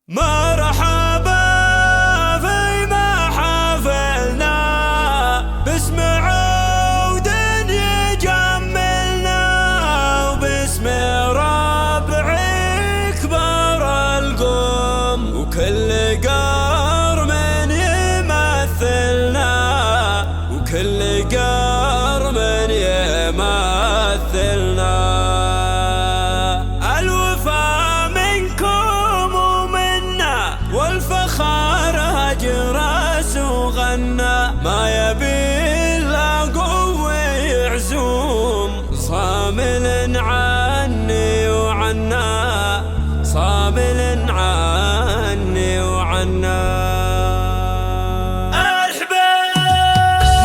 مرحبا فيما حفلنا باسم عود يجملنا وباسم ربع كبر القوم وكل قرم يمثلنا وكل قرم يمثلنا. والفخار هجرس وغنى ما يبي الا قوي عزوم صامل عني وعنا صامل عني وعنا.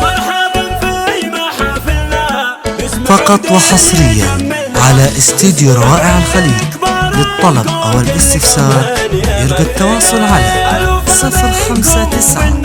مرحبا في محافلنا فقط وحصريا على استديو روائع الخليج. للطلب أو الاستفسار يرجى التواصل على 059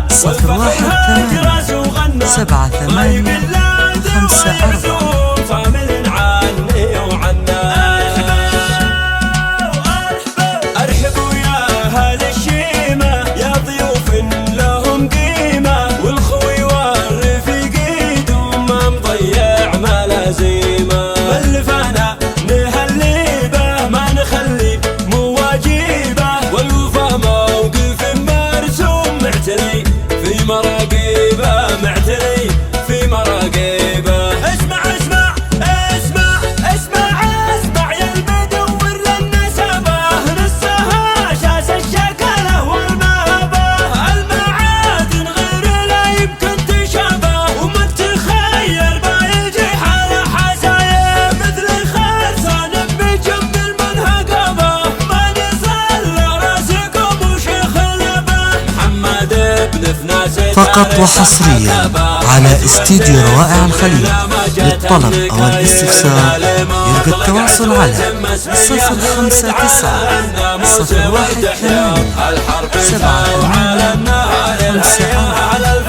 018 7854. أرحبوا يا أهل الشيمة يا ضيوف لهم قيمة والخوي والرفيق يدوم ما مضيع ملازيمة ملفانا نهلي به ما نخلي مواجيبه والوفا موقف مرسوم معتلي في مراقيبه معتلي في مراقيبه. اسمع اسمع اسمع اسمع اسمع يا المدور للنسبه نصها شاس الشكله والمهبه المعادن غير لا يمكن تشابه ومن تخيل ما يجي حاله حسايه مثل خرسان بجنب المنهقبه ما نزل راسكم وشيخ لبه محمد بن فناسه. فقط وحصريا على استديو روائع الخليج. للطلب أو الاستفسار يرجى التواصل على 059 018 7854.